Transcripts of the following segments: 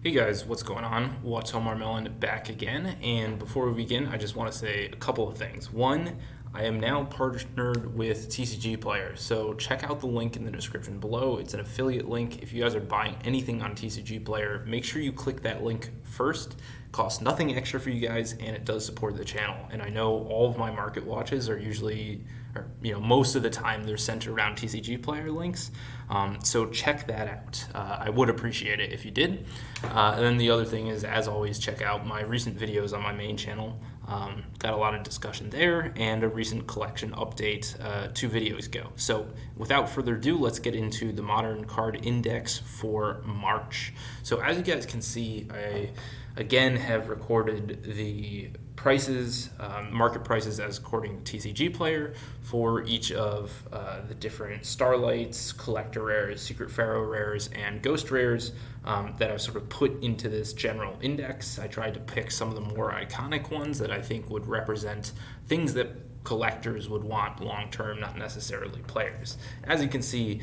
Hey guys, what's going on? Watomarmelon back again, and before we begin, I just want to say a couple of things. One, I am now partnered with TCG Player, so check out the link in the description below. It's an affiliate link. If you guys are buying anything on TCG Player, make sure you click that link first. It costs nothing extra for you guys, and it does support the channel. And I know all of my market watches are usually, most of the time they're centered around TCG Player links. So check that out. I would appreciate it if you did. And then the other thing is, as always, check out my recent videos on my main channel. Got a lot of discussion there and a recent collection update 2 videos ago. So without further ado, let's get into the modern card index for March. So as you guys can see, I again have recorded the prices, market prices as according to TCG Player for each of the different Starlights, Collector Rares, Secret Pharaoh Rares, and Ghost Rares that I've sort of put into this general index. I tried to pick some of the more iconic ones that I think would represent things that collectors would want long term, not necessarily players. As you can see,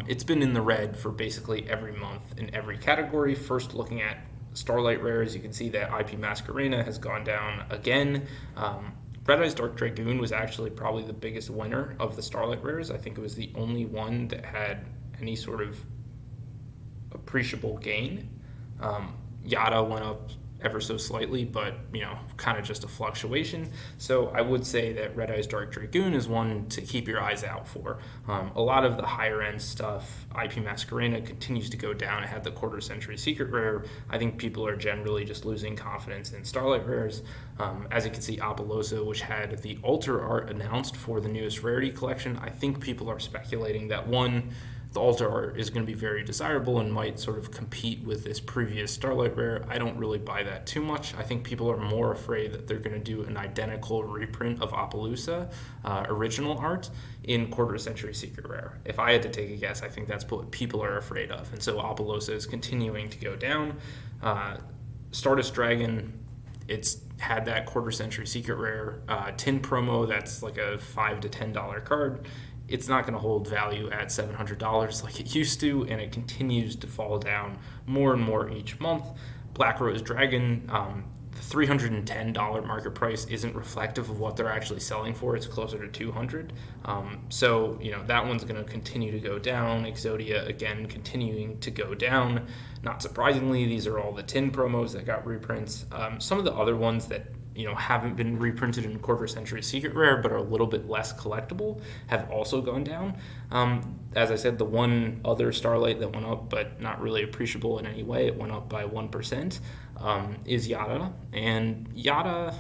it's been in the red for basically every month in every category. First, looking at Starlight Rares, you can see that IP Masquerena has gone down again. Red Eyes Dark Dragoon was actually probably the biggest winner of the Starlight Rares. I think it was the only one that had any sort of appreciable gain. Yada went up ever so slightly, but kind of just a fluctuation. So I would say that Red Eyes Dark Dragoon is one to keep your eyes out for. A lot of the higher end stuff, IP Masquerena continues to go down. It had the quarter century secret rare. I think people are generally just losing confidence in Starlight Rares. As you can see, Apollosa, which had the altar art announced for the newest rarity collection, I think people are speculating that the altar art is going to be very desirable and might sort of compete with this previous Starlight Rare. I don't really buy that too much. I think people are more afraid that they're going to do an identical reprint of Apollousa original art in quarter century secret rare. If I had to take a guess, I think that's what people are afraid of. And so Apollousa is continuing to go down. Stardust Dragon, it's had that quarter century secret rare tin promo that's like a $5 to $10 card. It's not going to hold value at $700 like it used to, and it continues to fall down more and more each month. Black Rose Dragon, the $310 market price isn't reflective of what they're actually selling for. It's closer to $200. So that one's going to continue to go down. Exodia, again, continuing to go down. Not surprisingly, these are all the tin promos that got reprints. Some of the other ones that haven't been reprinted in quarter century secret rare but are a little bit less collectible have also gone down. As I said, the one other Starlight that went up but not really appreciable in any way, it went up by 1%, is Yada. And Yada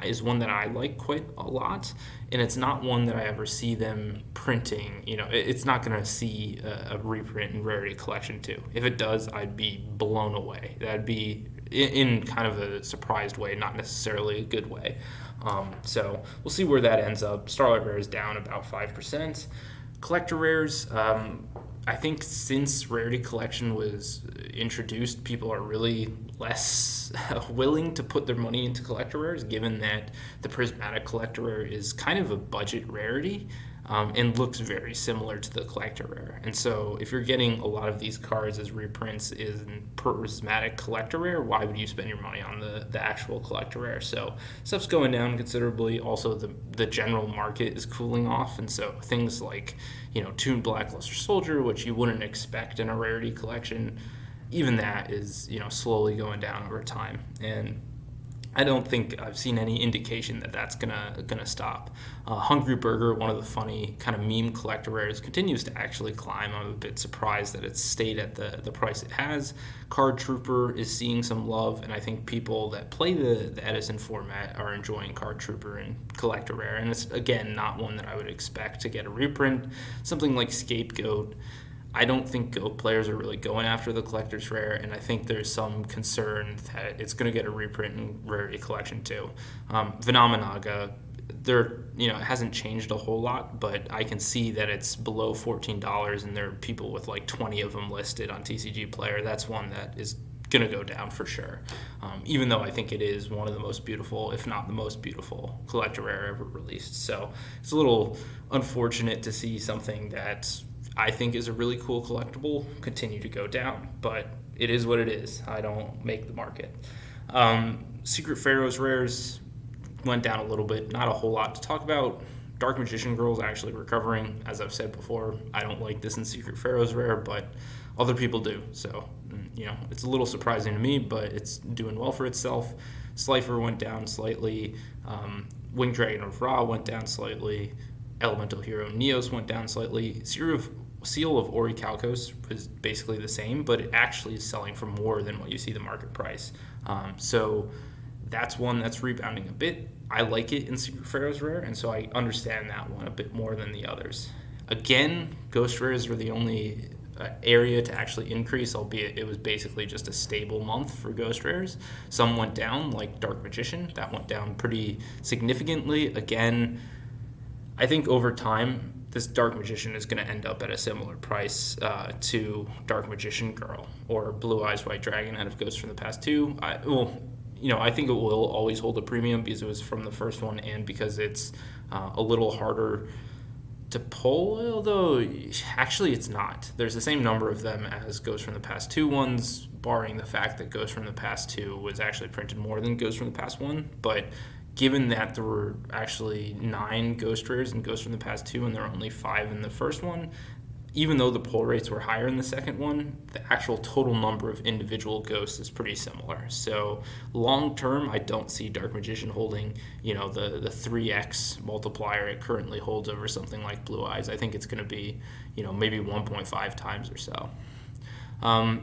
is one that I like quite a lot, and it's not one that I ever see them printing. It's not going to see a reprint in Rarity Collection 2. If it does, I'd be blown away. That'd be in kind of a surprised way, not necessarily a good way. So we'll see where that ends up. Starlight Rare is down about 5%. Collector Rares, I think since Rarity Collection was introduced, people are really less willing to put their money into Collector Rares, given that the Prismatic Collector Rare is kind of a budget rarity. And looks very similar to the Collector Rare. And so if you're getting a lot of these cards as reprints in Prismatic Collector Rare, why would you spend your money on the actual Collector Rare? So stuff's going down considerably. Also, the general market is cooling off. And so things like, Toon Black Luster Soldier, which you wouldn't expect in a rarity collection, even that is, slowly going down over time. And I don't think I've seen any indication that that's gonna stop. Hungry Burger, one of the funny kind of meme collector rares, continues to actually climb. I'm a bit surprised that it's stayed at the price it has. Card Trooper is seeing some love, and I think people that play the Edison format are enjoying Card Trooper and collector rare. And it's, again, not one that I would expect to get a reprint. Something like Scapegoat, I don't think GOAT players are really going after the Collector's Rare, and I think there's some concern that it's going to get a reprint in Rarity Collection 2. Phenomenaga, it hasn't changed a whole lot, but I can see that it's below $14, and there are people with like 20 of them listed on TCG Player. That's one that is going to go down for sure, even though I think it is one of the most beautiful, if not the most beautiful, collector rare ever released. So it's a little unfortunate to see something that's I think is a really cool collectible, continue to go down, but it is what it is. I don't make the market. Secret Pharaoh's rares went down a little bit, not a whole lot to talk about. Dark Magician Girl is actually recovering. As I've said before, I don't like this in Secret Pharaoh's rare, but other people do. So, it's a little surprising to me, but it's doing well for itself. Slifer went down slightly. Winged Dragon of Ra went down slightly. Elemental Hero Neos went down slightly. Seal of Orichalcos was basically the same, but it actually is selling for more than what you see the market price. So that's one that's rebounding a bit. I like it in Secret Pharaoh's rare, and so I understand that one a bit more than the others. Again, Ghost rares were the only area to actually increase, albeit it was basically just a stable month for Ghost rares. Some went down, like Dark Magician. That went down pretty significantly. Again, I think over time, this Dark Magician is going to end up at a similar price to Dark Magician Girl or Blue Eyes White Dragon out of Ghosts from the Past 2. I think it will always hold a premium because it was from the first one and because it's a little harder to pull, although actually it's not. There's the same number of them as Ghosts from the Past 2 ones, barring the fact that Ghosts from the Past 2 was actually printed more than Ghosts from the Past 1, but given that there were actually 9 Ghost rares in Ghosts from the Past 2 and there were only 5 in the first one, even though the pull rates were higher in the second one, the actual total number of individual ghosts is pretty similar. So long term, I don't see Dark Magician holding, the 3x multiplier it currently holds over something like Blue Eyes. I think it's going to be, maybe 1.5 times or so.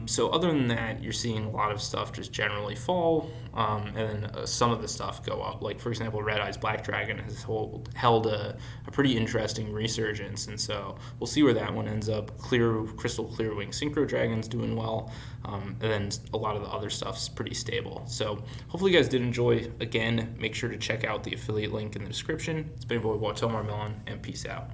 So other than that, you're seeing a lot of stuff just generally fall, and then some of the stuff go up. Like, for example, Red Eyes Black Dragon has held a pretty interesting resurgence, and so we'll see where that one ends up. Crystal Clearwing Synchro Dragon's doing well, and then a lot of the other stuff's pretty stable. So hopefully you guys did enjoy. Again, make sure to check out the affiliate link in the description. It's been your boy Watomarmelon, and peace out.